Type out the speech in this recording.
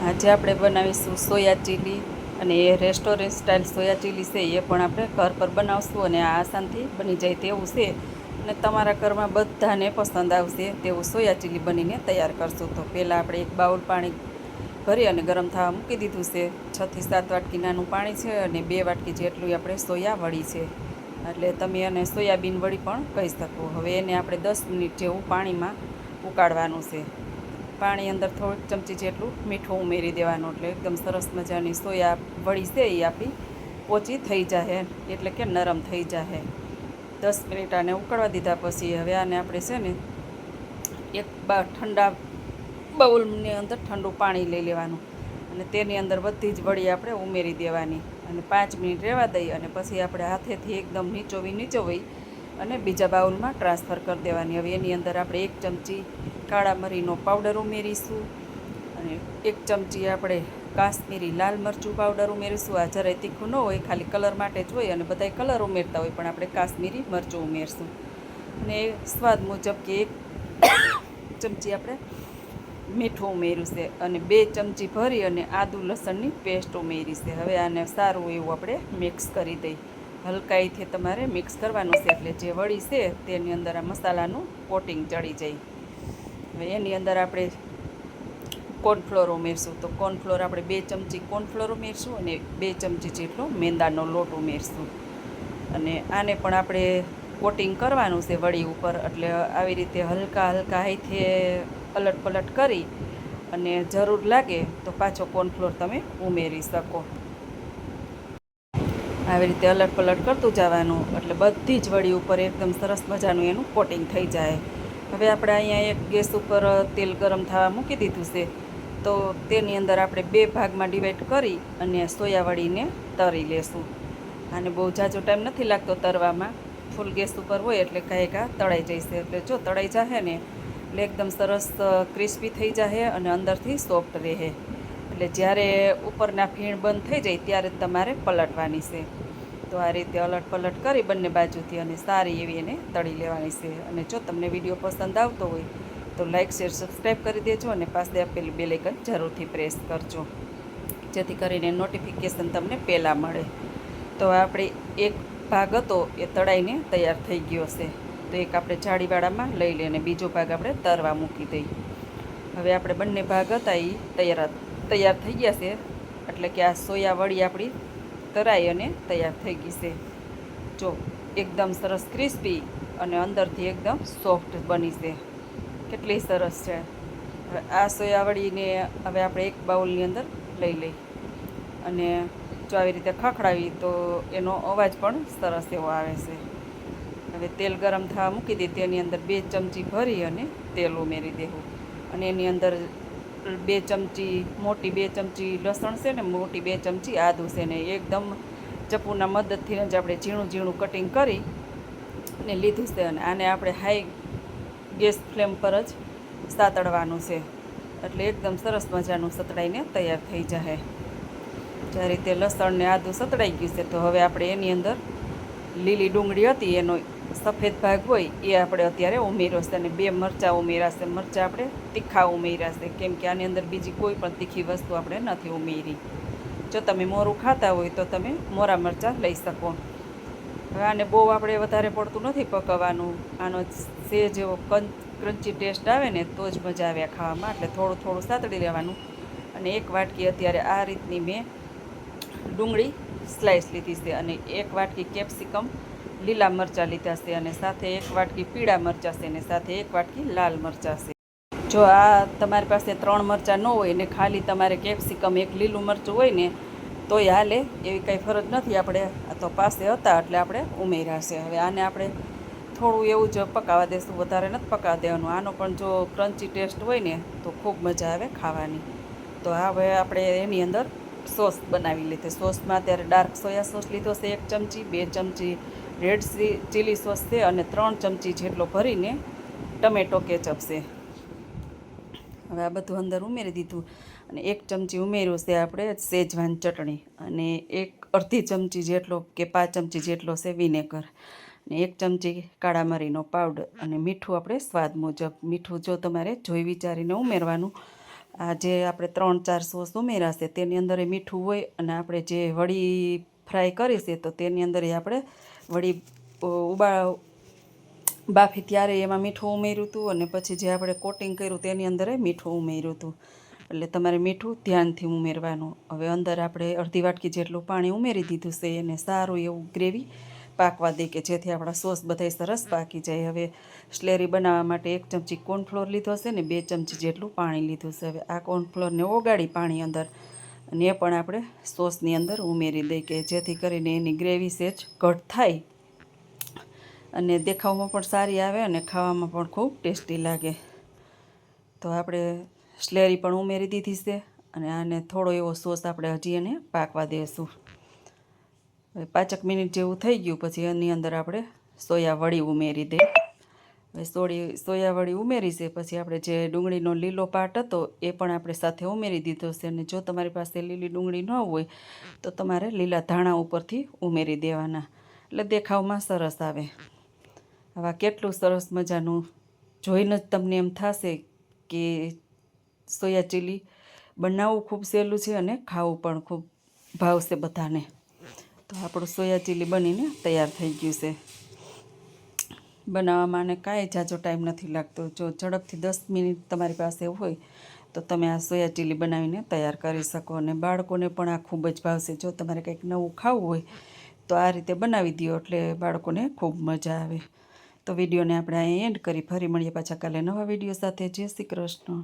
આજે આપણે બનાવીશું સોયા ચીલી અને એ રેસ્ટોરન્ટ સ્ટાઇલ સોયા ચીલી છે એ પણ આપણે ઘર પર બનાવશું અને આ આસાનથી બની જાય તેવું છે અને તમારા ઘરમાં બધાને પસંદ આવશે તેવું સોયા ચીલી બનીને તૈયાર કરશું. તો પહેલાં આપણે એક બાઉલ પાણી ભરી અને ગરમ થવા મૂકી દીધું છે. 6 થી 7 વાટકી નાનું પાણી છે અને 2 વાટકી જેટલું આપણે સોયા વડી છે, એટલે તમે એને સોયાબીન વડી પણ કહી શકો. હવે એને આપણે 10 મિનિટ જેવું પાણીમાં ઉકાળવાનું છે. પાણી અંદર થોડીક ચમચી જેટલું મીઠું ઉમેરી દેવાનું, એટલે એકદમ સરસ મજાની સોયા વડી છે એ આપણી પોચી થઈ જાય, એટલે કે નરમ થઈ જાય. 10 મિનિટ આને ઉકળવા દીધા પછી હવે આને આપણે છે ને એક ઠંડા બાઉલની અંદર ઠંડુ પાણી લઈ લેવાનું અને તેની અંદર બધી જ વડી આપણે ઉમેરી દેવાની અને 5 મિનિટ રહેવા દઈ અને પછી આપણે હાથેથી એકદમ નીચોવી અને બીજા બાઉલમાં ટ્રાન્સફર કરી દેવાની. હવે એની અંદર આપણે 1 ચમચી કાળા મરીનો પાવડર ઉમેરીશું અને 1 ચમચી આપણે કાશ્મીરી લાલ મરચું પાવડર ઉમેરીશું. આ જરાય તીખું ન હોય, ખાલી કલર માટે જ હોય અને બધાય કલર ઉમેરતા હોય, પણ આપણે કાશ્મીરી મરચું ઉમેરશું. અને સ્વાદ મુજબ કે 1 ચમચી આપણે મીઠું ઉમેર્યું છે અને 2 ચમચી ભરી અને આદુ લસણની પેસ્ટ ઉમેરી છે. હવે આને સારું એવું આપણે મિક્સ કરી દઈ. હલકાઈથી તમારે મિક્સ કરવાનું છે, એટલે જે વડી છે તેની અંદર આ મસાલાનું કોટિંગ ચડી જાય. હવે એની અંદર આપણે કોર્નફ્લોર ઉમેરશું. તો કોર્નફ્લોર આપણે 2 ચમચી કોર્નફ્લોર ઉમેરશું અને 2 ચમચી જેટલો મેંદાનો લોટ ઉમેરશું અને આને પણ આપણે કોટિંગ કરવાનું છે વડી ઉપર, એટલે આવી રીતે હલકા હાથે પલટ પલટ કરી અને જરૂર લાગે તો પાછો કોર્નફ્લોર તમે ઉમેરી શકો. આવી રીતે અલટ પલટ કરતું જવાનું, એટલે બધી જ વડી ઉપર એકદમ સરસ મજાનું એનું કોટિંગ થઈ જાય. હવે આપણે અહીંયા એક ગેસ ઉપર તેલ ગરમ થવા મૂકી દીધું છે, તો તેની અંદર આપણે 2 ભાગમાં ડિવાઈડ કરી અને સોયા વડીને તળી લેશું. આને બહુ ઝાઝો ટાઈમ નથી લાગતો તરવામાં, ફૂલ ગેસ ઉપર હોય એટલે કાંઈ તળાઈ જશે. એટલે જો તળાઈ જશે ને એટલે એકદમ સરસ ક્રિસ્પી થઈ જશે અને અંદરથી સોફ્ટ રહે. એટલે જ્યારે ઉપરના ફીણ બંધ થઈ જાય ત્યારે તમારે પલટવાની છે. તો આ રીતે અલટ પલટ કરી બંને બાજુથી અને સારી એવી એને તળી લેવાની છે. અને જો તમને વિડીયો પસંદ આવતો હોય તો લાઇક શેર સબસ્ક્રાઈબ કરી દેજો અને પાસે આપેલું બેલ આઇકન જરૂરથી પ્રેસ કરજો, જેથી કરીને નોટિફિકેશન તમને પહેલાં મળે. તો આપણે એક ભાગ હતો એ તળાઈને તૈયાર થઈ ગયો છે, તો એક આપણે જાળીવાળામાં લઈ લઈએ અને બીજો ભાગ આપણે તરવા મૂકી દઈએ. હવે આપણે બંને ભાગ હતા એ તૈયાર થઈ ગયા છે, એટલે કે આ સોયા વડી આપણી તરાઈ અને તૈયાર થઈ ગઈ છે. જો એકદમ સરસ ક્રિસ્પી અને અંદરથી એકદમ સોફ્ટ બની છે, કેટલી સરસ છે. હવે આ સોયા વડીને હવે આપણે એક બાઉલની અંદર લઈ લઈ અને જો આવી રીતે ખખડાવી તો એનો અવાજ પણ સરસ એવો આવે છે. હવે તેલ ગરમ થવા મૂકી દઈએ, તેની અંદર 2 ચમચી ભરી અને તેલ ઉમેરી દેવું અને એની અંદર 2 ચમચી મોટી 2 ચમચી લસણ છે ને મોટી 2 ચમચી આદું છે ને એકદમ ચપ્પુના મદદથી જ આપણે ઝીણું ઝીણું કટિંગ કરી ને લીધું છે અને આને આપણે હાઈ ગેસ ફ્લેમ પર જ સાતળવાનું છે, એટલે એકદમ સરસ મજાનું સતળાઈને તૈયાર થઈ જાય. જે રીતે લસણ ને આદું સતળાઈ ગયું છે, તો હવે આપણે એની અંદર લીલી ડુંગળી હતી એનો સફેદ ભાગ હોય એ આપણે અત્યારે ઉમેર્યો છે અને 2 મરચાં ઉમેર્યા છે. મરચાં આપણે તીખા ઉમેર્યા છે, કેમ કે આની અંદર બીજી કોઈ પણ તીખી વસ્તુ આપણે નથી ઉમેરી. જો તમે મોરું ખાતા હોય તો તમે મોરા મરચાં લઈ શકો. હવે આને બહુ આપણે વધારે પડતું નથી પકવવાનું, આનો સેજ એવો ક્રન્ચી ટેસ્ટ આવે ને તો જ મજા આવે ખાવામાં, એટલે થોડું થોડું સાતળી લેવાનું. અને 1 વાટકી અત્યારે આ રીતની મેં ડુંગળી સ્લાઈસ લીધી છે અને 1 વાટકી કેપ્સિકમ લીલા મરચાં લીધા છે અને સાથે 1 વાટકી પીળા મરચાં છે અને સાથે 1 વાટકી લાલ મરચાં છે. જો આ તમારી પાસે 3 મરચાં ન હોય ને ખાલી તમારે કેપ્સિકમ 1 લીલું મરચું હોય ને તોય હાલે, એવી કાંઈ ફરજ નથી. આપણે આ તો પાસે હતા એટલે આપણે ઉમેર્યા છે. હવે આને આપણે થોડું એવું જ પકાવવા દઈશું, વધારે નથી પકાવવા દેવાનું. આનો પણ જો ક્રન્ચી ટેસ્ટ હોય ને તો ખૂબ મજા આવે ખાવાની. તો હવે આપણે એની અંદર સોસ બનાવી લીધી. સોસમાં અત્યારે ડાર્ક સોયા સોસ લીધો છે 1 ચમચી, 2 ચમચી રેડ ચીલી સોસ છે અને 3 ચમચી જેટલો ભરીને ટમેટો કેચઅપ છે. હવે આ બધું અંદર ઉમેરી દીધું અને 1 ચમચી ઉમેર્યું છે આપણે શેજવાન ચટણી અને અડધી ચમચી જેટલો કે 5 ચમચી જેટલો છે વિનેગર અને 1 ચમચી કાળા મરીનો પાવડર અને મીઠું આપણે સ્વાદ મુજબ. મીઠું જો તમારે જોઈ વિચારીને ઉમેરવાનું, આ જે આપણે 3-4 સોસ ઉમેર્યા છે તેની અંદર એ મીઠું હોય, અને આપણે જે વડી ફ્રાય કરી છે તો તેની અંદર આપણે વડી બાફી ત્યારે એમાં મીઠું ઉમેર્યું હતું, અને પછી જે આપણે કોટિંગ કર્યું તેની અંદર મીઠું ઉમેર્યું હતું. એટલે તમારે મીઠું ધ્યાનથી ઉમેરવાનું. હવે અંદર આપણે અડધી વાટકી જેટલું પાણી ઉમેરી દીધું છે, એને સારું એવું ગ્રેવી પાકવા દે કે જેથી આપણા સોસ બધાય સરસ પાકી જાય. હવે સ્લેરી બનાવવા માટે 1 ચમચી કોર્નફ્લોર લીધો છે ને 2 ચમચી જેટલું પાણી લીધું છે. હવે આ કોર્નફ્લોરને ઓગાળી પાણી અંદર, અને એ પણ આપણે સોસની અંદર ઉમેરી દઈએ કે જેથી કરીને એની ગ્રેવી સહેજ ઘટ થાય અને દેખાવમાં પણ સારી આવે અને ખાવામાં પણ ખૂબ ટેસ્ટી લાગે. તો આપણે સ્લેરી પણ ઉમેરી દીધી છે, અને આને થોડો એવો સોસ આપણે હજી એને પાકવા દઈશું. 5 મિનિટ જેવું થઈ ગયું પછી એની અંદર આપણે સોયા વડી ઉમેરી દઈએ. હવે સોયા વડી ઉમેરી છે પછી આપણે જે ડુંગળીનો લીલો પાર્ટ હતો એ પણ આપણે સાથે ઉમેરી દીધો છે. અને જો તમારી પાસે લીલી ડુંગળી ન હોય તો તમારે લીલા ધાણા ઉપરથી ઉમેરી દેવાના, એટલે દેખાવમાં સરસ આવે. હવે કેટલું સરસ મજાનું જોઈને જ તમને એમ થશે કે સોયા ચીલી બનાવવું ખૂબ સહેલું છે અને ખાવું પણ ખૂબ ભાવશે બધાને. તો આપણું સોયા ચીલી બનીને તૈયાર થઈ ગયું છે. બનાવવામાં અને કાંઈ ઝાઝો ટાઈમ નથી લાગતો. જો ઝડપથી 10 મિનિટ તમારી પાસે હોય તો તમે આ સોયા ચીલી બનાવીને તૈયાર કરી શકો, અને બાળકોને પણ આ ખૂબ જ ભાવશે. જો તમારે કંઈક નવું ખાવું હોય તો આ રીતે બનાવી દો એટલે બાળકોને ખૂબ મજા આવે. તો વિડીયોને આપણે અહીં એન્ડ કરી, ફરી મળીએ પાછા કાલે નવા વિડીયો સાથે. જય શ્રી કૃષ્ણ.